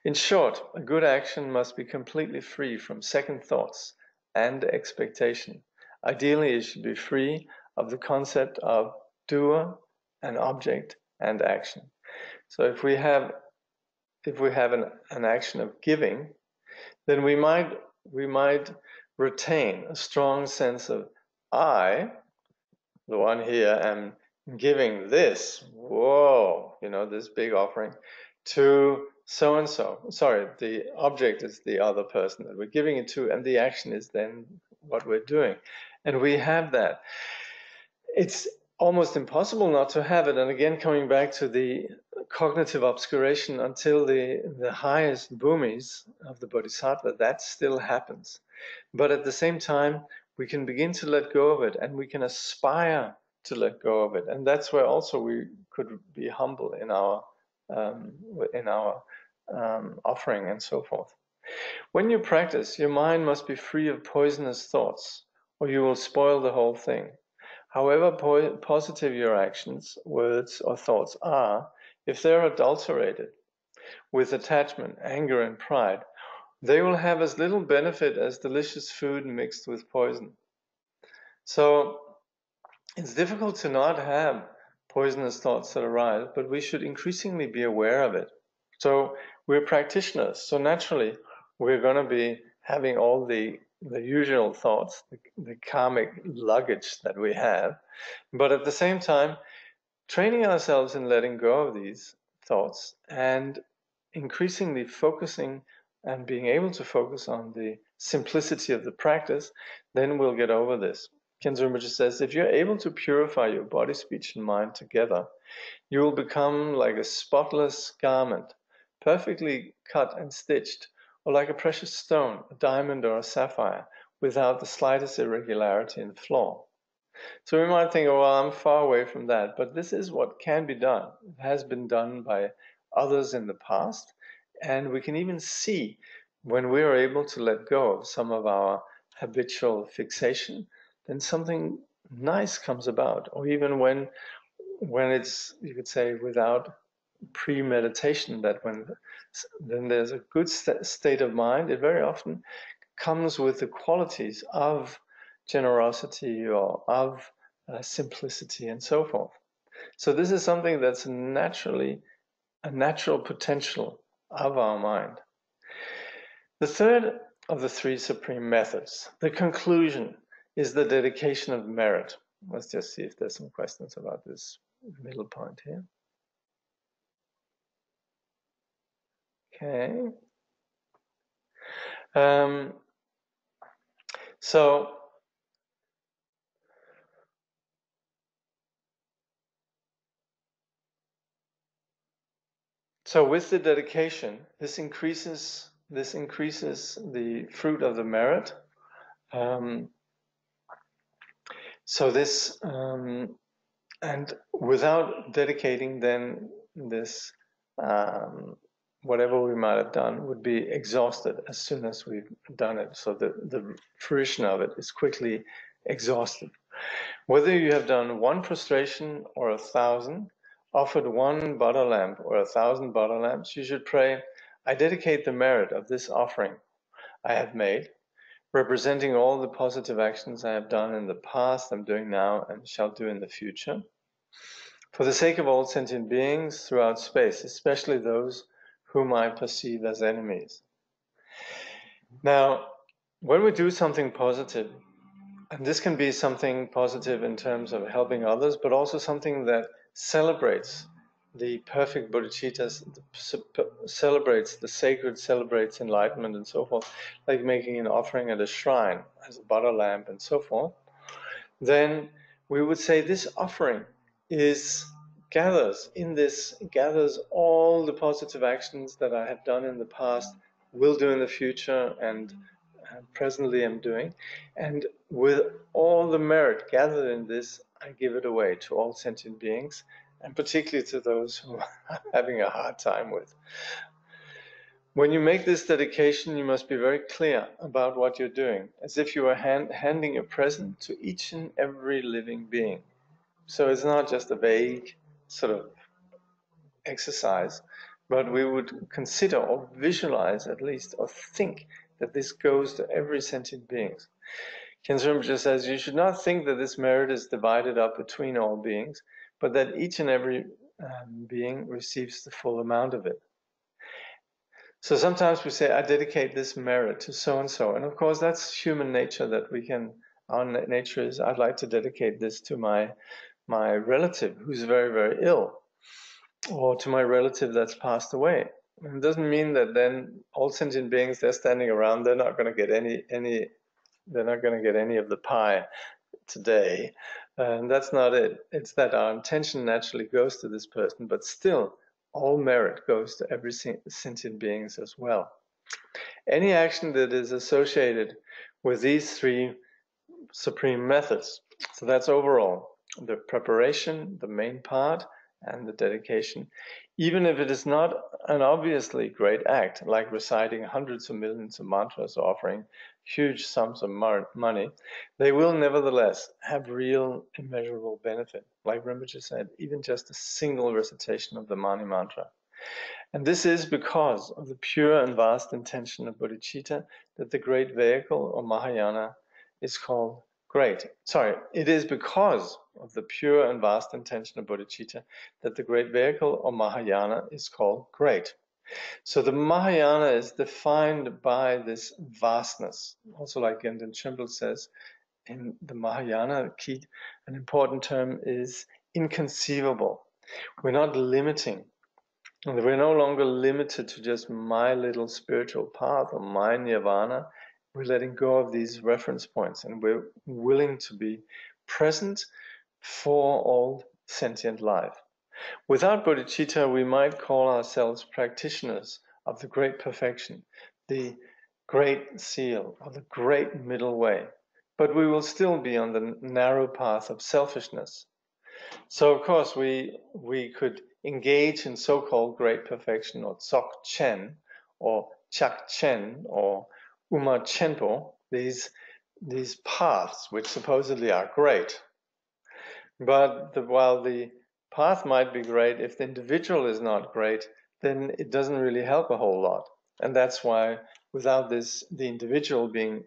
In short, a good action must be completely free from second thoughts and expectation. Ideally, it should be free of the concept of doer and object and action. So if we have an action of giving, then we might retain a strong sense of I, the one here, am giving this, this big offering to so-and-so. Sorry, the object is the other person that we're giving it to, and the action is then what we're doing. And we have that. It's almost impossible not to have it. And again, coming back to the cognitive obscuration, until the highest bhumis of the bodhisattva, that still happens. But at the same time, we can begin to let go of it, and we can aspire to let go of it. And that's where also we could be humble in our offering and so forth. When you practice, your mind must be free of poisonous thoughts, or you will spoil the whole thing. However positive your actions, words, or thoughts are, if they're adulterated with attachment, anger, and pride, they will have as little benefit as delicious food mixed with poison. So it's difficult to not have poisonous thoughts that arise, but we should increasingly be aware of it. So we're practitioners, so naturally we're going to be having all the usual thoughts, the karmic luggage that we have, but at the same time training ourselves in letting go of these thoughts and increasingly focusing and being able to focus on the simplicity of the practice, then we'll get over this. Khyentse Rinpoche says, if you're able to purify your body, speech, and mind together, you will become like a spotless garment, perfectly cut and stitched, or like a precious stone, a diamond or a sapphire, without the slightest irregularity and flaw. So we might think, oh, well, I'm far away from that, but this is what can be done. It has been done by others in the past, and we can even see when we are able to let go of some of our habitual fixation, then something nice comes about. Or even when it's, you could say, without premeditation, that then there's a good state of mind, it very often comes with the qualities of generosity or of simplicity and so forth. So this is something that's naturally a natural potential of our mind. The third of the 3 supreme methods, the conclusion, is the dedication of merit. Let's just see if there's some questions about this middle point here. Okay. So with the dedication, this increases the fruit of the merit. And without dedicating, then this whatever we might have done would be exhausted as soon as we've done it. So the fruition of it is quickly exhausted. Whether you have done 1 prostration or 1,000, offered 1 butter lamp or 1,000 butter lamps, you should pray, I dedicate the merit of this offering I have made, representing all the positive actions I have done in the past, I'm doing now, and shall do in the future, for the sake of all sentient beings throughout space, especially those whom I perceive as enemies. Now, when we do something positive, and this can be something positive in terms of helping others, but also something that celebrates the perfect bodhicittas, celebrates the sacred, celebrates enlightenment and so forth, like making an offering at a shrine as a butter lamp and so forth, then we would say this offering gathers all the positive actions that I have done in the past, will do in the future, and presently am doing. And with all the merit gathered in this, I give it away to all sentient beings, and particularly to those who I'm having a hard time with. When you make this dedication, you must be very clear about what you're doing, as if you were handing a present to each and every living being. So it's not just a vague sort of exercise, but we would consider or visualize at least, or think that this goes to every sentient being. Khyentse Rinpoche says, you should not think that this merit is divided up between all beings, but that each and every being receives the full amount of it. So sometimes we say, I dedicate this merit to so-and-so. And of course, that's human nature, that our nature is, I'd like to dedicate this to my relative who's very, very ill, or to my relative that's passed away. And it doesn't mean that then all sentient beings, they're standing around, they're not going to get they're not going to get any of the pie today. And that's not it. It's that our intention naturally goes to this person, but still, all merit goes to every sentient beings as well. Any action that is associated with these 3 supreme methods, so that's overall, the preparation, the main part, and the dedication, even if it is not an obviously great act, like reciting hundreds of millions of mantras or offering huge sums of money, they will nevertheless have real immeasurable benefit. Like Rinpoche said, even just a single recitation of the Mani mantra. And this is because of the pure and vast intention of bodhicitta that the great vehicle or Mahayana is called great. It is because of the pure and vast intention of bodhicitta that the great vehicle or Mahayana is called great. So the Mahayana is defined by this vastness. Also, like Gendon Chimbal says, in the Mahayana, an important term is inconceivable. We're not limiting. We're no longer limited to just my little spiritual path or my nirvana. We're letting go of these reference points, and we're willing to be present for all sentient life. Without bodhicitta, we might call ourselves practitioners of the great perfection, the great seal, or the great middle way, but we will still be on the narrow path of selfishness. So of course we could engage in so-called great perfection, or Dzogchen, or Chakchen, or Uma Chenpo, these paths which supposedly are great. But while the path might be great, if the individual is not great, then it doesn't really help a whole lot. And that's why without this, the individual being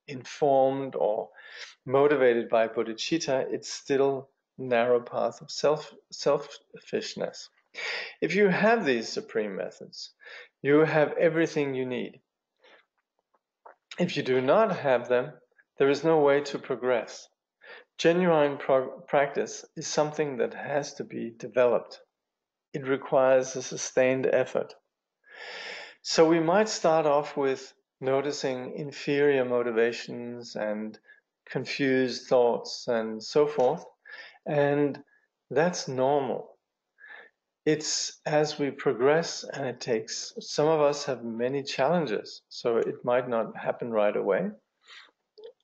informed or motivated by bodhicitta, it's still narrow path of selfishness. If you have these supreme methods, you have everything you need. If you do not have them, there is no way to progress. Genuine practice is something that has to be developed. It requires a sustained effort. So we might start off with noticing inferior motivations and confused thoughts and so forth, and that's normal. It's as we progress, and it takes, some of us have many challenges, so it might not happen right away.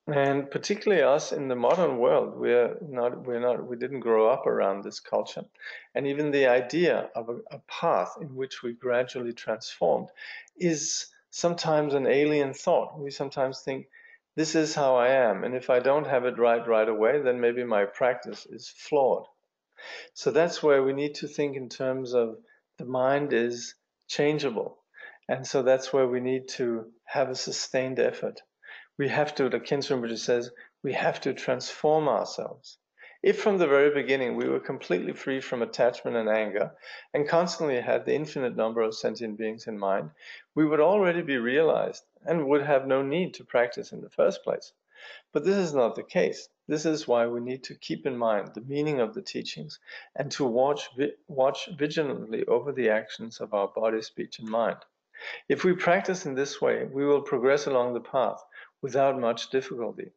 And particularly us in the modern world, we didn't grow up around this culture. And even the idea of a path in which we gradually transformed is sometimes an alien thought. We sometimes think, this is how I am, and if I don't have it right away, then maybe my practice is flawed. So that's where we need to think in terms of the mind is changeable. And so that's where we need to have a sustained effort. We have to, the Khyentse Rinpoche says, we have to transform ourselves. If from the very beginning we were completely free from attachment and anger and constantly had the infinite number of sentient beings in mind, we would already be realized and would have no need to practice in the first place. But this is not the case. This is why we need to keep in mind the meaning of the teachings and to watch vigilantly over the actions of our body, speech, and mind. If we practice in this way, we will progress along the path without much difficulty.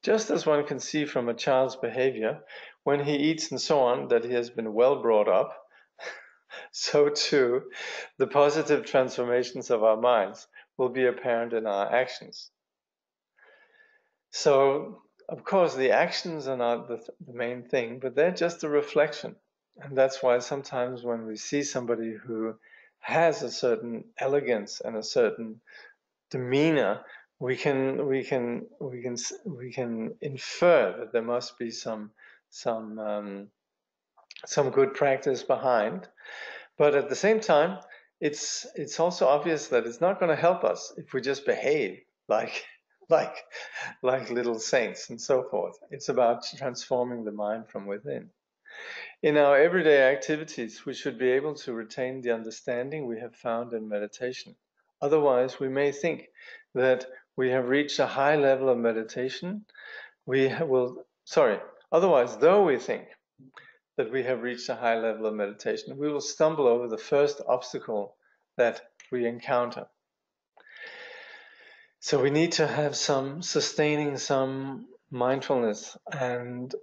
Just as one can see from a child's behavior, when he eats and so on, that he has been well brought up, so too the positive transformations of our minds will be apparent in our actions. So, of course, the actions are not the main thing, but they're just a reflection. And that's why sometimes when we see somebody who has a certain elegance and a certain demeanor, we can infer that there must be some good practice behind. But at the same time, it's also obvious that it's not going to help us if we just behave like little saints and so forth. It's about transforming the mind from within. In our everyday activities, we should be able to retain the understanding we have found in meditation. Otherwise, we may think that we have reached a high level of meditation. Otherwise, though we think that we have reached a high level of meditation, we will stumble over the first obstacle that we encounter. So we need to have some mindfulness and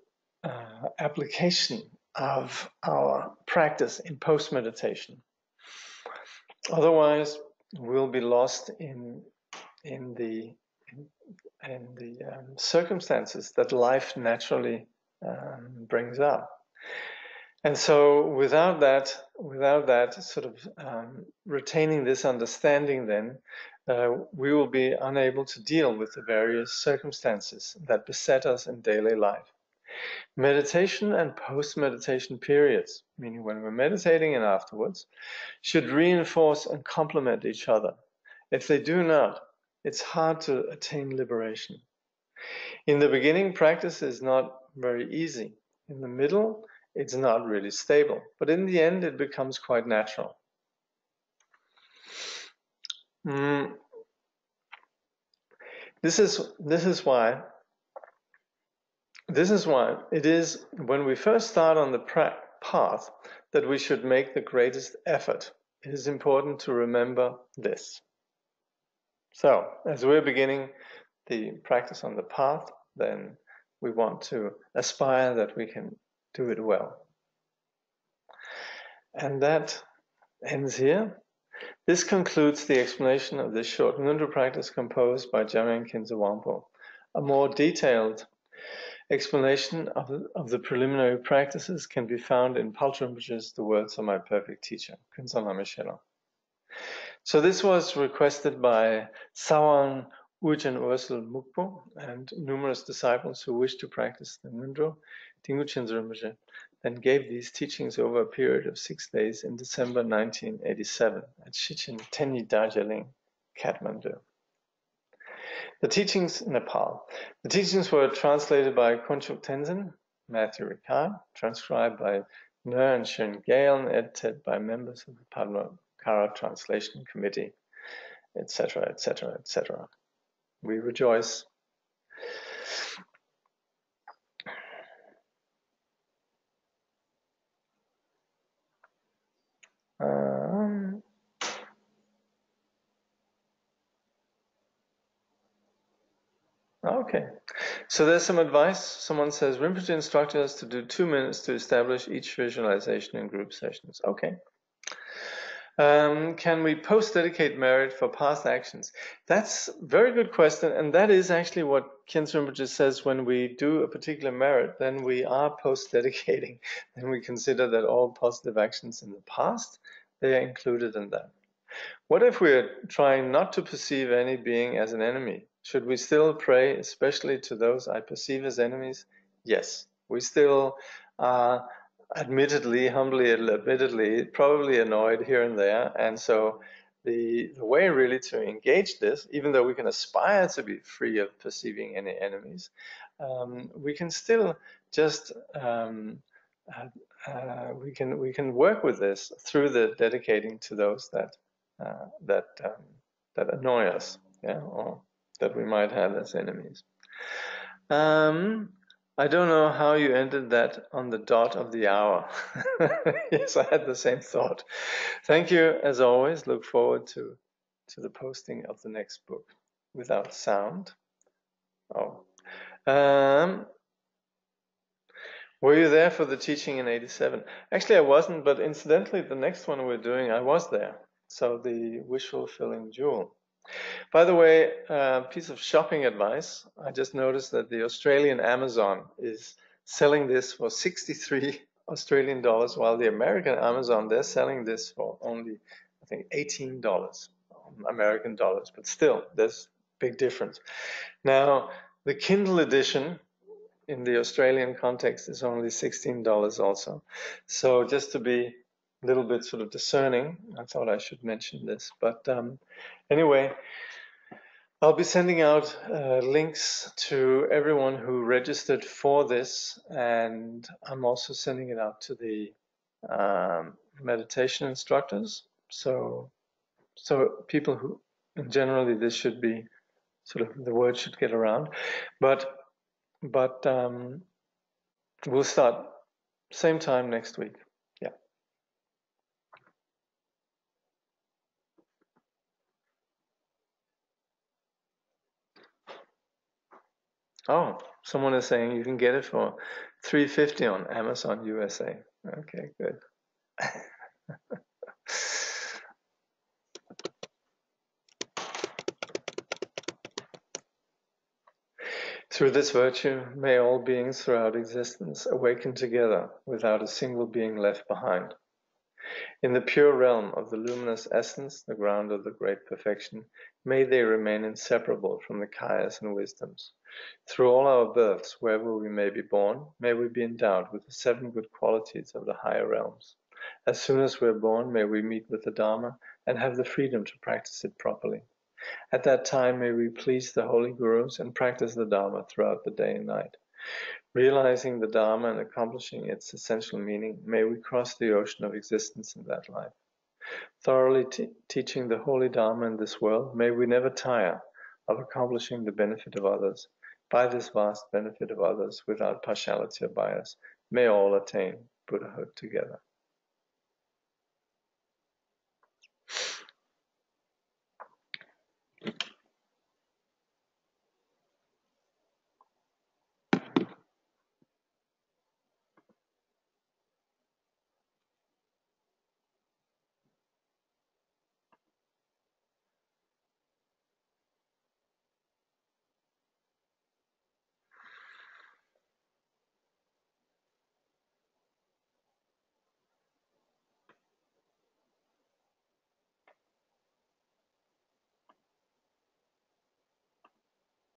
application of our practice in post-meditation. Otherwise, we'll be lost in the circumstances that life naturally brings up. And so without that sort of retaining this understanding, then we will be unable to deal with the various circumstances that beset us in daily life. Meditation and post-meditation periods, meaning when we're meditating and afterwards, should reinforce and complement each other. If they do not, it's hard to attain liberation. In the beginning, practice is not very easy. In the middle, it's not really stable. But in the end, it becomes quite natural. This is why it is when we first start on the path that we should make the greatest effort. It is important to remember this. So, as we're beginning the practice on the path, then we want to aspire that we can do it well. And that ends here. This concludes the explanation of this short ngöndro practice composed by Jamyang Khyentse Wangpo. A more detailed explanation of the preliminary practices can be found in Paltro Rinpoche's The Words of My Perfect Teacher, Khyentse Michelo. So this was requested by Sawang Urchen Ursel Mukpo and numerous disciples who wished to practice the ngöndro. Dilgo Khyentse Rinpoche then gave these teachings over a period of 6 days in December 1987 at Shichen Tenyi Darjeeling, Kathmandu. The teachings in Nepal. The teachings were translated by Konchuk Tenzin, Matthew Ricard, transcribed by Ner and Shön Gale, and edited by members of the Padmakara Translation Committee, etc., etc., etc. We rejoice. Okay, so there's some advice. Someone says, Rinpoche instructed us to do 2 minutes to establish each visualization in group sessions. Okay. Can we post-dedicate merit for past actions? That's a very good question, and that is actually what Khyentse Rinpoche says. When we do a particular merit, then we are post-dedicating. Then we consider that all positive actions in the past, they are included in that. What if we're trying not to perceive any being as an enemy? Should we still pray, especially to those I perceive as enemies? Yes, we still are humbly admittedly, probably annoyed here and there. And so the way really to engage this, even though we can aspire to be free of perceiving any enemies, we can still just we can work with this through the dedicating to those that that annoy us, yeah, or that we might have as enemies. I don't know how you ended that on the dot of the hour. Yes, I had the same thought. Thank you, as always. Look forward to the posting of the next book without sound. Oh. Were you there for the teaching in '87? Actually, I wasn't, but incidentally, the next one we're doing, I was there. So the wish fulfilling jewel. By the way, piece of shopping advice. I just noticed that the Australian Amazon is selling this for 63 Australian dollars, while the American Amazon, they're selling this for only, I think, $18 American dollars. But still, there's big difference. Now, the Kindle edition in the Australian context is only $16 also. So just to be a little bit sort of discerning, I thought I should mention this. But anyway, I'll be sending out links to everyone who registered for this, and I'm also sending it out to the meditation instructors. So people who, generally, this should be sort of, the word should get around, but we'll start same time next week. Yeah. Oh, someone is saying you can get it for $3.50 on Amazon USA. Okay, good. Through this virtue, may all beings throughout existence awaken together without a single being left behind. In the pure realm of the luminous essence, the ground of the great perfection, may they remain inseparable from the kayas and wisdoms. Through all our births, wherever we may be born, may we be endowed with the 7 good qualities of the higher realms. As soon as we are born, may we meet with the Dharma and have the freedom to practice it properly. At that time, may we please the holy gurus and practice the Dharma throughout the day and night. Realizing the Dharma and accomplishing its essential meaning, may we cross the ocean of existence in that life. Thoroughly teaching the holy Dharma in this world, may we never tire of accomplishing the benefit of others. By this vast benefit of others, without partiality or bias, may all attain Buddhahood together.